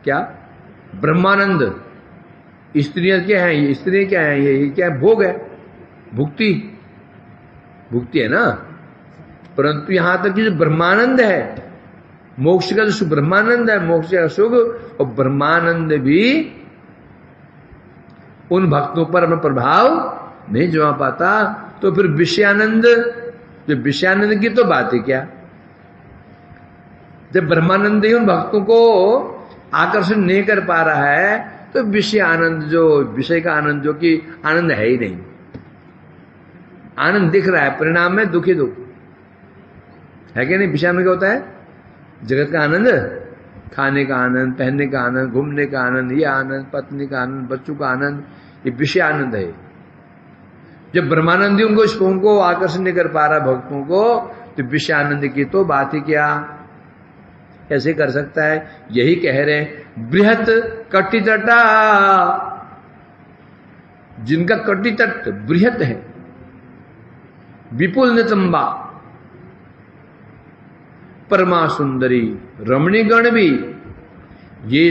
Speaker 1: क्या ब्रह्मानंद, स्त्रियां क्या है? ये स्त्रियां क्या है? ये क्या है? भोग है, भुक्ति, भुक्ति है ना, परंतु यहां तक कि जो ब्रह्मानंद है, मोक्ष का जो सुख ब्रह्मानंद है, मोक्ष का सुख और ब्रह्मानंद भी उन भक्तों पर अपना प्रभाव नहीं जमा पाता। तो फिर विषयानंद, जो विषयानंद की तो बात है क्या, जब ब्रह्मानंद ही उन भक्तों को आकर्षण नहीं कर पा रहा है, तो विषय आनंद, जो विषय का आनंद, जो कि आनंद है ही नहीं। आनंद दिख रहा है, परिणाम में दुखी दुख है कि नहीं। विषय आनंद क्या होता है? जगत का आनंद, खाने का आनंद, पहनने का आनंद, घूमने का आनंद, ये आनंद, पत्नी का आनंद, बच्चों का आनंद, ये विषय आनंद है। जब ब्रह्मानंदी उनको आकर्षण नहीं कर पा रहा भक्तों को, तो विषय आनंद की तो बात ही क्या, कैसे कर सकता है। यही कह रहे हैं, बृहत कटितटा, जिनका कटितट बृहत है, विपुल नितंबा, परमा सुंदरी, रमणीगण भी, ये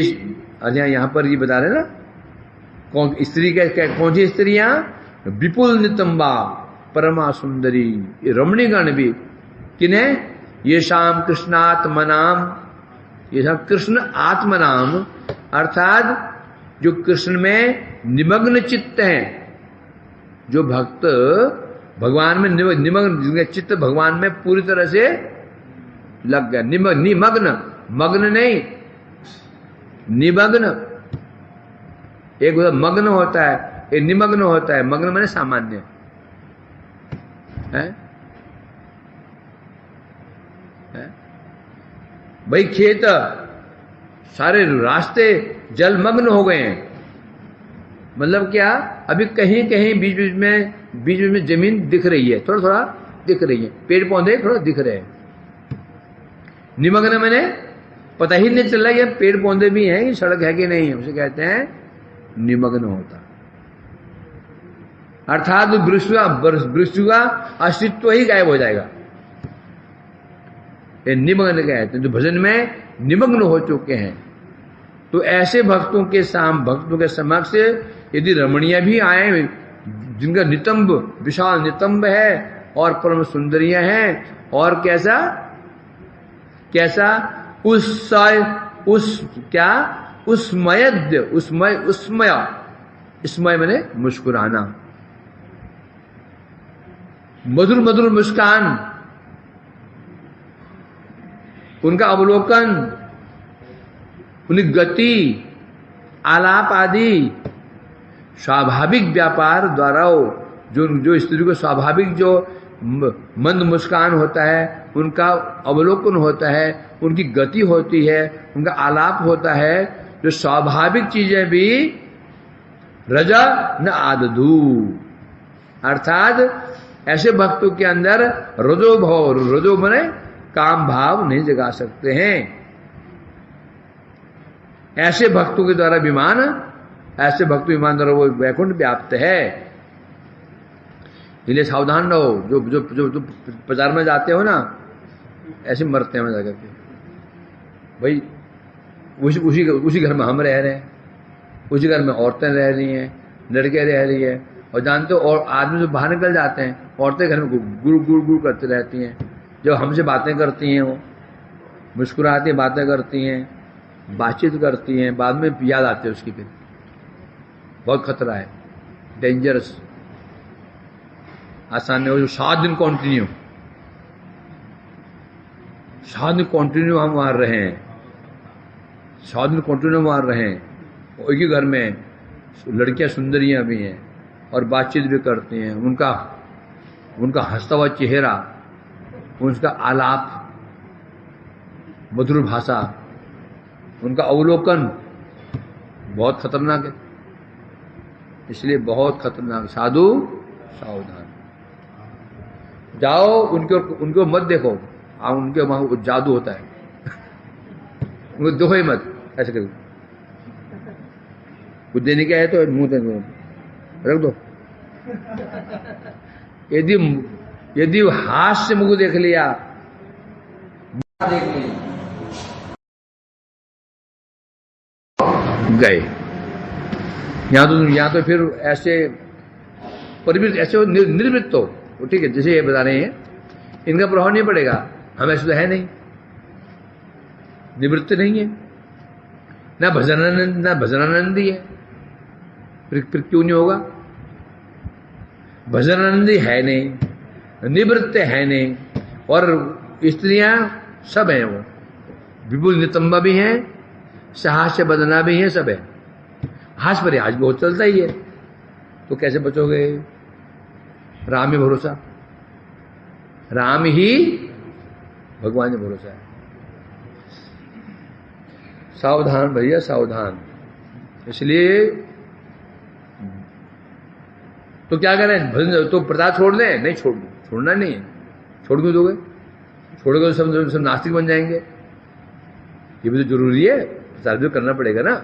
Speaker 1: यहां पर ये बता रहे ना, कौन स्त्री का, कौन सी स्त्रियां, विपुल नितंबा, परमा सुंदरी, ये रमणीगण भी किन्हें, ये शाम कृष्णात्मनाम, ये सब कृष्ण आत्मनाम, अर्थात जो कृष्ण में निमग्न चित्त हैं, जो भक्त भगवान में निमग्न, जिनका चित्त भगवान में पूरी तरह से लग गया, निमग्न, मग्न नहीं, निमग्न। एक मग्न होता है, एक निमग्न होता है। मग्न माने सामान्य है? भाई खेत, सारे रास्ते जलमग्न हो गए हैं, मतलब क्या, अभी कहीं कहीं बीच बीच में जमीन दिख रही है, थोड़ा थोड़ा दिख रही है, पेड़ पौधे थोड़ा दिख रहे हैं। निमग्न मैंने पता ही नहीं चल रहा है पेड़ पौधे भी हैं, ये सड़क है कि नहीं है, उसे कहते हैं निमग्न होता। अर्थात वृक्ष का अस्तित्व ही गायब हो जाएगा। ये निमग्न कहते हैं, जो भजन में निमग्न हो चुके हैं। तो ऐसे भक्तों के समक्ष यदि रमणीय भी आए, जिनका नितंब, विशाल नितंब है और परम सुंदरियां हैं, और कैसा कैसा उसमय मैंने मुस्कुराना, मधुर मधुर मुस्कान, उनका अवलोकन, उनकी गति, आलाप आदि स्वाभाविक व्यापार द्वारा जो स्त्री को स्वाभाविक जो मंद मुस्कान होता है, उनका अवलोकन होता है, उनकी गति होती है, उनका आलाप होता है, जो स्वाभाविक चीजें भी रजा न आदधू, अर्थात ऐसे भक्तों के अंदर रजो मने काम भाव नहीं जगा सकते हैं। ऐसे भक्तों के द्वारा विमान, ऐसे भक्तों विमान द्वारा वो वैकुंठ व्याप्त है। इसलिए सावधान रहो, जो बाजार में जाते हो ना, ऐसे मरते हैं जाकर के। भाई उसी घर में हम रह रहे हैं, उसी घर में औरतें रह रही हैं, लड़के रह रही है, और जानते हो, और आदमी जो बाहर निकल जाते हैं, औरतें घर में गुड़ करती रहती हैं। जब हमसे बातें करती हैं, वो मुस्कुराती हैं, बातें करती हैं, बातचीत करती हैं, बाद में याद आती है उसकी, फिर बहुत खतरा है, डेंजरस। आसान नहीं हो, 7 दिन कंटिन्यू, 7 दिन कंटिन्यू हम वहां रहे हैं, 7 दिन कंटिन्यू वहां रहे हैं, एक ही घर में लड़कियां सुंदरियां भी हैं और बातचीत भी करती हैं। उनका हंसता हुआ चेहरा, उनका आलाप, मधुर भाषा, उनका अवलोकन बहुत खतरनाक है। इसलिए बहुत खतरनाक, साधु सावधान, जाओ उनको मत देखो, आप उनके वहां जादू होता है, उनको देखो ही मत, ऐसे करो। कुछ देने का है तो मुंह रख दो। यदि हाथ से मुंह देख लिया, गए। या तो फिर ऐसे परिवृत्त, ऐसे निर्वृत्त हो, वो ठीक है, जैसे ये बता रहे हैं, इनका प्रभाव नहीं पड़ेगा। हम ऐसे तो है नहीं, निवृत्त नहीं है, ना भजनानंदी है, फिर क्यों नहीं होगा? भजनानंदी है नहीं, निवृत्त है नहीं, और स्त्रियां सब हैं, वो विपुल नितंबा भी हैं, सहास्य बदना भी है, सब है। हास पर आज बहुत चलता ही है, तो कैसे बचोगे? राम ही भरोसा, राम ही भगवान ही भरोसा है। सावधान भैया सावधान। इसलिए तो क्या करें? भजन तो प्रसाद छोड़ दें? नहीं, छोड़ना नहीं है। छोड़ क्यों दोगे? छोड़ोगे तो सब नास्तिक बन जाएंगे। ये भी तो जरूरी है, प्रसाद भी करना पड़ेगा ना।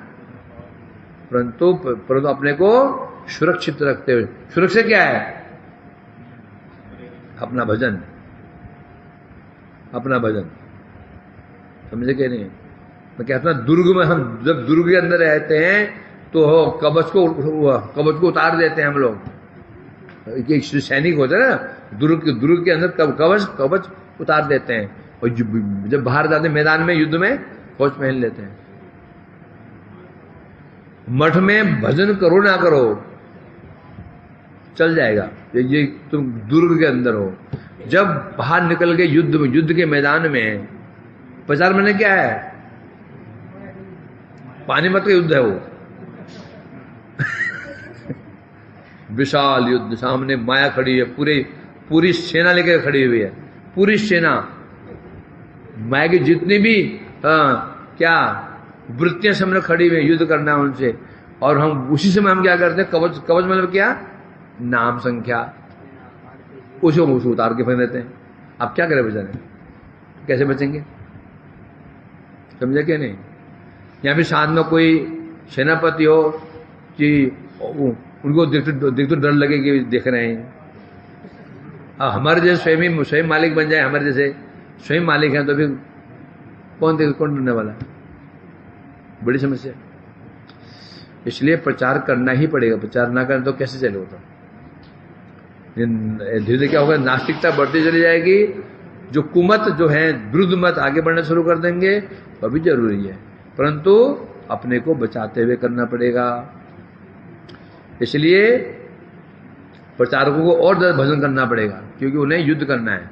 Speaker 1: परंतु अपने को सुरक्षित रखते हुए, सुरक्षा क्या है? अपना भजन, अपना भजन। समझे कि नहीं? मैं कहता हूं, दुर्ग में हम जब दुर्ग के अंदर रहते हैं तो कवच को उतार देते हैं हम लोग। एक सैनिक होता है ना, दुर्ग के अंदर कवच उतार देते हैं, और जब बाहर जाते हैं मैदान में, युद्ध में, कवच पहन लेते हैं। मठ में भजन करो ना करो, चल जाएगा। ये तुम दुर्ग के अंदर हो, जब बाहर निकल के युद्ध के मैदान में, प्रचार मैंने क्या है? पानीपत का युद्ध है वो। विशाल युद्ध, सामने माया खड़ी है, पूरी सेना लेकर खड़ी हुई है, पूरी सेना। माया की जितनी भी क्या वृत्तियां सामने खड़ी हुई है, युद्ध करना है उनसे। और हम उसी समय हम क्या करते हैं? कवच मतलब क्या? नाम संख्या, उसे उतार के फेंक देते हैं। अब क्या करें बेचारे? कैसे बचेंगे? समझे क्या नहीं? या फिर साथ में कोई सेनापति हो कि उनको देखते डर लगे कि देख रहे हैं। हमारे जैसे स्वयं मालिक बन जाए, हमारे जैसे स्वयं मालिक हैं, तो फिर कौन डरने वाला? बड़ी समस्या। इसलिए प्रचार करना ही पड़ेगा। प्रचार ना करें तो कैसे चले? होता धीरे धीरे क्या होगा? नास्तिकता बढ़ती चली जाएगी। जो कुमत जो है, विरुद्ध मत आगे बढ़ना शुरू कर देंगे, तो भी जरूरी है, परंतु अपने को बचाते हुए करना पड़ेगा। इसलिए प्रचारकों को और ज्यादा भजन करना पड़ेगा, क्योंकि उन्हें युद्ध करना है।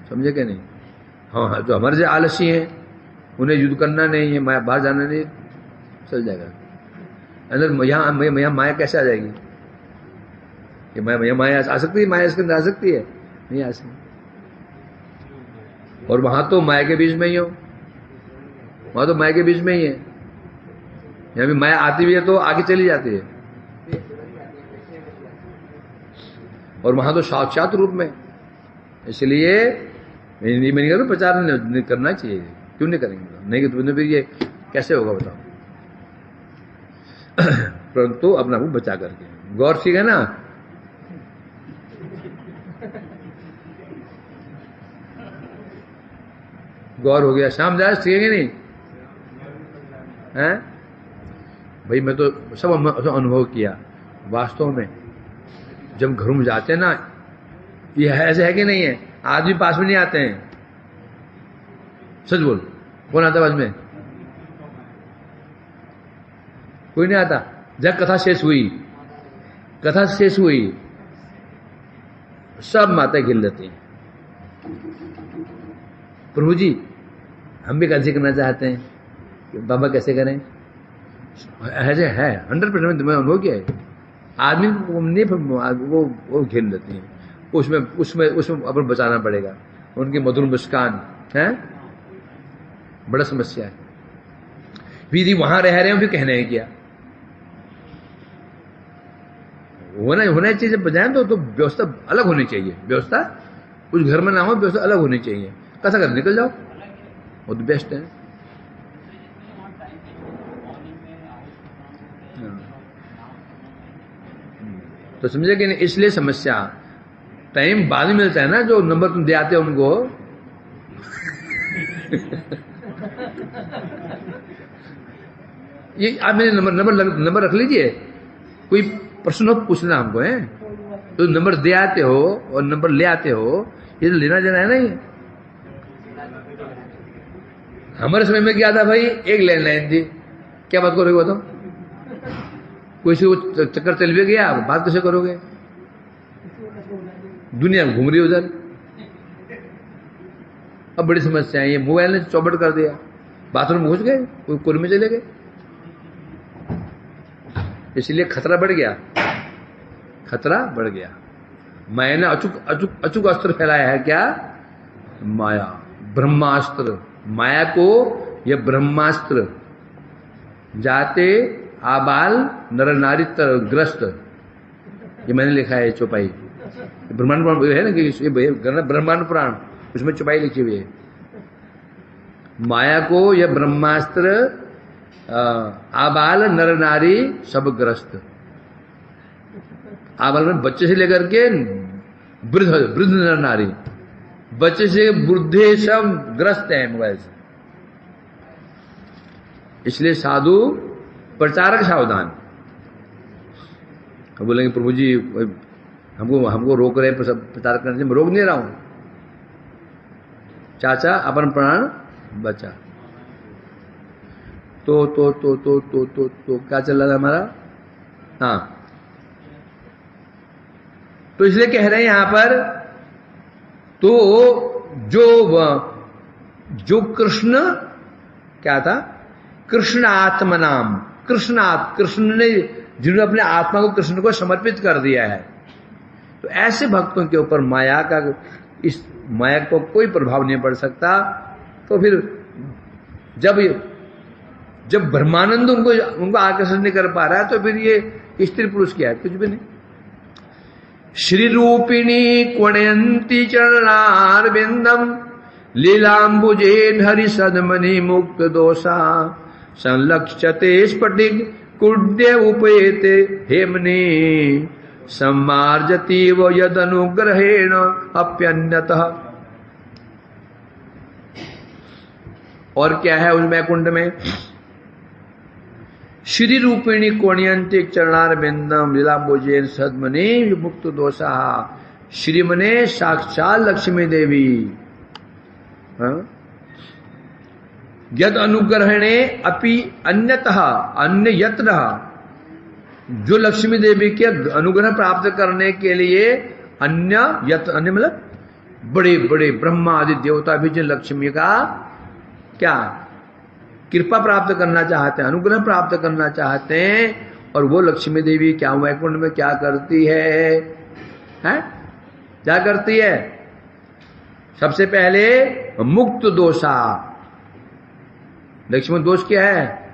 Speaker 1: समझे क्या नहीं? हाँ, जो हमारे से आलसी हैं, उन्हें युद्ध करना नहीं है, बाहर जाना नहीं, चल जाएगा अंदर। यहाँ माया कैसे आ जाएगी? ये माया आ सकती है? माया इसके अंदर आ सकती है? नहीं आ सकती। और वहां तो माया के बीच में ही हो, वहां तो माया के बीच में ही है। यहाँ भी माया आती भी है तो आगे चली जाती है, और वहां तो साक्षात रूप में। इसलिए मैंने कहा प्रचार नहीं करना चाहिए। क्यों नहीं करेंगे? नहीं तो फिर ये कैसे होगा बताओ? परंतु अपना को बचा करके गौर ठीक है ना। गौर हो गया। शाम जाए ठीक है नहीं है भाई? मैं तो सब अनुभव किया वास्तव में। जब घरों में जाते हैं ना, ये ऐसे है कि नहीं है? आदमी पास में नहीं आते हैं। सच बोल, कौन आता पास में? कोई नहीं आता। जब कथा शेष हुई, सब माताएं घिर लेती हैं। प्रभु जी, हम भी कैसे करना चाहते हैं, बाबा कैसे करें? ऐसे है 100% मैं अनुभव किया है। आदमी नहीं, वो घिर लेती हैं। उसमें अपन बचाना पड़ेगा। उनकी मधुर मुस्कान है, बड़ा समस्या है। यदि वहां रह रहे हो फिर कहने हैं क्या? होना चाहिए। बजाय तो व्यवस्था अलग होनी चाहिए। व्यवस्था उस घर में ना हो, व्यवस्था अलग होनी चाहिए। कैसा कर निकल जाओ, वो तो बेस्ट है। तो समझे कि नहीं? इसलिए समस्या टाइम बाद में मिलता है ना, जो नंबर तुम दे आते हो उनको। ये आप मेरे नंबर रख लीजिए। कोई प्रश्न हो पूछना हमको है। तो नंबर दे आते हो और नंबर ले आते हो, ये तो लेना देना है ना। ये हमारे समय में क्या था भाई, एक लैंडलाइन थी, क्या बात करोगे बताओ? कोई से चक्कर चल भी गया, बात कैसे करोगे? दुनिया घूम रही उधर। अब बड़ी समस्या है, ये मोबाइल ने चौपट कर दिया। बाथरूम घुस गए, कोई कुल में चले गए, इसलिए खतरा बढ़ गया, खतरा बढ़ गया। माया ने अचूक अचूक अचूक अस्त्र फैलाया है, क्या? माया, ब्रह्मास्त्र। माया को यह ब्रह्मास्त्र, जाते आबाल नर नारी ग्रस्त, ये मैंने लिखा है चौपाई, ब्रह्मांड पुराण है ना कि ब्रह्मांड पुराण, उसमें चौपाई लिखी हुई है। माया को यह ब्रह्मास्त्र आबाल नर नारी सब ग्रस्त। आबाल में बच्चे से लेकर के वृद्ध वृद्ध नर नारी, बच्चे से वृद्धे सब ग्रस्त है मोबाइल से। इसलिए साधु प्रचारक सावधान। बोलेंगे प्रभु जी हमको रोक रहे प्रचार करने से। मैं रोक नहीं रहा हूं, चाचा अपन प्राण बचा। तो क्या चल रहा था हमारा? हाँ, तो इसलिए कह रहे हैं यहां पर, तो जो कृष्ण क्या था? कृष्ण आत्मनाम, कृष्ण ने, जिन्होंने अपने आत्मा को कृष्ण को समर्पित कर दिया है, तो ऐसे भक्तों के ऊपर माया का, इस माया को कोई प्रभाव नहीं पड़ सकता। तो फिर जब ब्रह्मानंद उनको आकर्षण नहीं कर पा रहा है, तो फिर ये स्त्री पुरुष क्या है? कुछ भी नहीं। श्री रूपिणी क्वणयंती चरणारविंदम लीलांबुजेन हरि सदमनि मुक्त दोषा संलक्ष्यते स्फटिक कुड्य उपेते हेमने सम्मार्जति व यदनुग्रहेण अप्यन्यतः। और क्या है उस वैकुंठ में? श्री रूपिणी कोणयंती चरणारविंदम लीलांबुजेन सदमनि मुक्त दोषा। श्री मने साक्षात लक्ष्मी देवी। यद अनुग्रहणे अपि अन्यतः अन्य यत्न, जो लक्ष्मी देवी के अनुग्रह प्राप्त करने के लिए अन्य यत्न, अन्य मतलब बड़े बड़े ब्रह्मा आदि देवता भी जिन लक्ष्मी का क्या कृपा प्राप्त करना चाहते हैं, अनुग्रह प्राप्त करना चाहते हैं, और वो लक्ष्मी देवी क्या वैकुंठ में क्या करती है? क्या करती है? सबसे पहले मुक्त दोषा। लक्ष्मी दोष क्या है?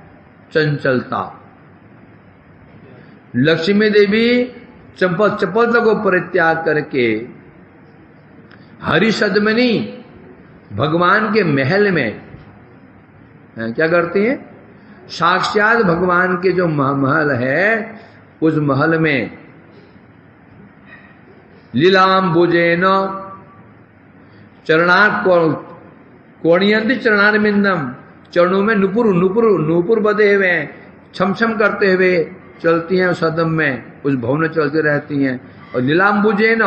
Speaker 1: चंचलता। लक्ष्मी देवी चपलता को परित्याग करके हरि सदमनि, भगवान के महल में क्या करती हैं? साक्षात भगवान के जो महल है, उस महल में लीलांबुजेन कोणयंती चरणारविंदम, चरणों में नूपुर बधे हुए छम छम करते हुए चलती हैं उस सदम में, उस भवन में चलती रहती हैं। और लीलांबुजेन,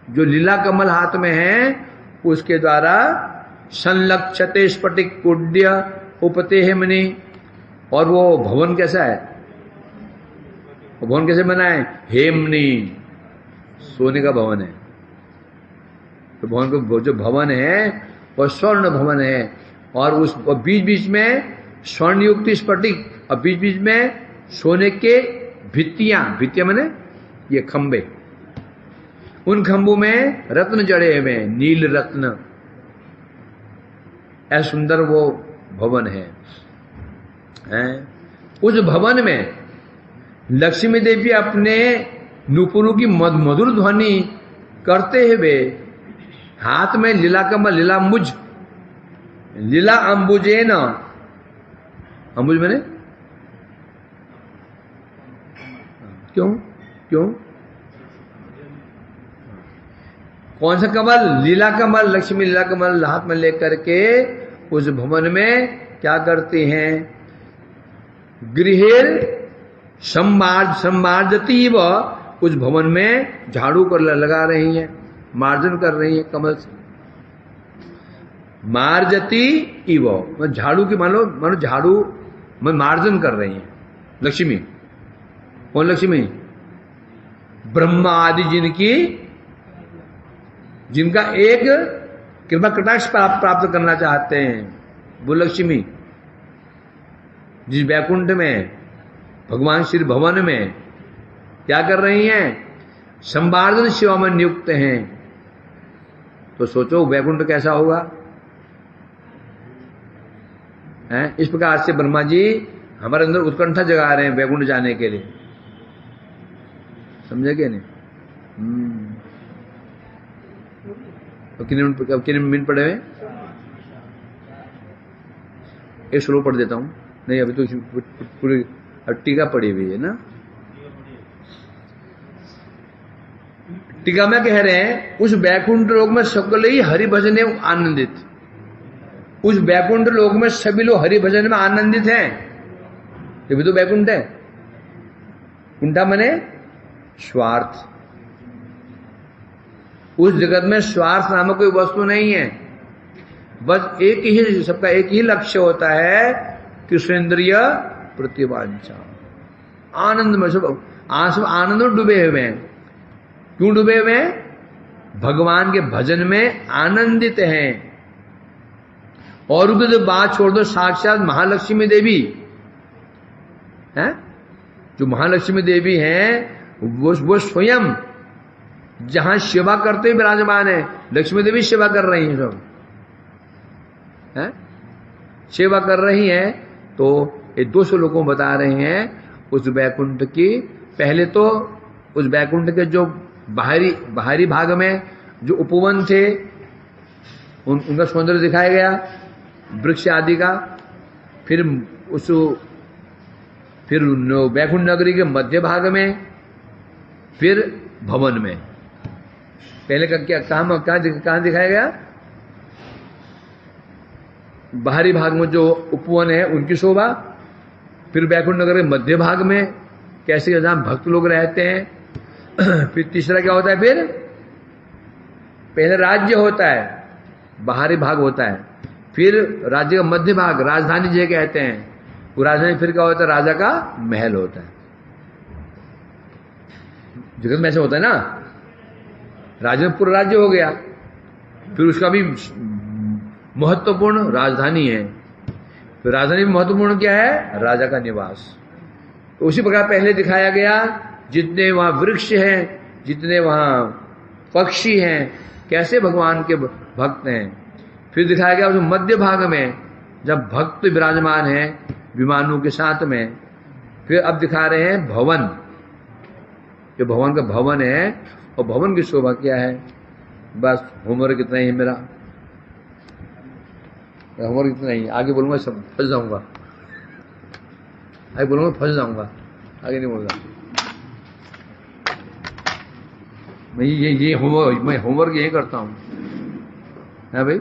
Speaker 1: जो लीला कमल हाथ में है, उसके द्वारा संलक्षते स्फटिक कुड्य उपते हेमनि। और वो भवन कैसा है? वो भवन कैसे बना है? हेमनि, सोने का भवन है। तो भवन को जो भवन है वह स्वर्ण भवन है, और उस बीच बीच में स्वर्ण युक्त स्फटिक, और बीच बीच में सोने के भित्तियां माने ये खंबे, उन खंभों में रत्न जड़े हुए, नील रत्न। ऐसा सुंदर वो भवन है। उस भवन में लक्ष्मी देवी अपने नूपुरों की मधुर ध्वनि करते हुए हाथ में लीला कमल, लीला अंबुजेन, अंबुज मैंने क्यों कौन सा कमल? लीला कमल। लक्ष्मी लीला कमल हाथ में लेकर के उस भवन में क्या करती हैं? गृहेर सम्मार्जती व उस भवन में झाड़ू कर लगा रही हैं, मार्जन कर रही हैं कमल से। मार्जती इव, झाड़ू की मानो झाड़ू में मार्जन कर रही हैं लक्ष्मी। कौन लक्ष्मी? ब्रह्मा आदि जिनका एक कृपा कटाक्ष प्राप्त करना चाहते हैं, वो लक्ष्मी जिस वैकुंठ में भगवान श्री भवन में क्या कर रही हैं? संवार्धन सेवा में नियुक्त हैं। तो सोचो वैकुंठ कैसा होगा है? इस प्रकार से ब्रह्मा जी हमारे अंदर उत्कंठा जगा रहे हैं वैकुंठ जाने के लिए। समझे क्या नहीं? तो कितने मिनट पड़े हुए? एक स्लो पढ़ देता हूं। नहीं अभी तो पूरी टीका पड़ी हुई है ना। टीका में कह रहे हैं उस वैकुंठ लोक में सकल ही हरि भजन एवं आनंदित। उस वैकुंठ लोक में सभी लोग हरि भजन में आनंदित हैं। ये भी तो वैकुंठ है। कुंठा मने स्वार्थ। उस जगत में स्वार्थ नामक कोई वस्तु नहीं है। बस एक ही, सबका एक ही लक्ष्य होता है, कृष्णेन्द्रिय प्रतिवांछा। आनंद में सब आनंद में डूबे हुए हैं। क्यों डूबे हुए हैं? भगवान के भजन में आनंदित हैं। और उनकी तो बात छोड़ दो, साक्षात महालक्ष्मी देवी है, जो महालक्ष्मी देवी हैं वो स्वयं जहां सेवा करते हुए विराजमान है। लक्ष्मी देवी सेवा कर रही हैं, सब है सेवा कर रही हैं। तो ये 200 लोगों को बता रहे हैं उस वैकुंठ की। पहले तो उस वैकुंठ के जो बाहरी भाग में जो उपवन थे उनका सौंदर्य दिखाया गया, वृक्ष आदि का। फिर वैकुंठ नगरी के मध्य भाग में, फिर भवन में। पहले का क्या कहां दिखाया गया? बाहरी भाग में जो उपवन है उनकी शोभा। फिर वैकुंठ नगर के मध्य भाग में कैसे जहां भक्त लोग रहते हैं। फिर तीसरा क्या होता है? फिर पहले राज्य होता है, बाहरी भाग होता है। फिर राज्य का मध्य भाग राजधानी जो कहते हैं, वो राजधानी फिर क्या होता है? राजा का महल होता है। जगत में ऐसे होता है ना, राज्य में पूरा राज्य हो गया, फिर उसका भी महत्वपूर्ण राजधानी है। तो राजधानी में महत्वपूर्ण क्या है? राजा का निवास। तो उसी प्रकार पहले दिखाया गया जितने वहां वृक्ष हैं, जितने वहां पक्षी हैं, कैसे भगवान के भक्त हैं। फिर दिखाया गया जो मध्य भाग में जब भक्त विराजमान हैं विमानों के साथ में। फिर अब दिखा रहे हैं भवन, जो भगवान का भवन है, और भवन की शोभा क्या है। बस होमवर्क इतना ही है मेरा, होमवर्क इतना ही। आगे बोलूंगा सब फंस जाऊंगा, आगे बोलूंगा फंस जाऊंगा, आगे नहीं बोलूंगा। मैं होमवर्क यही करता हूं, है भाई।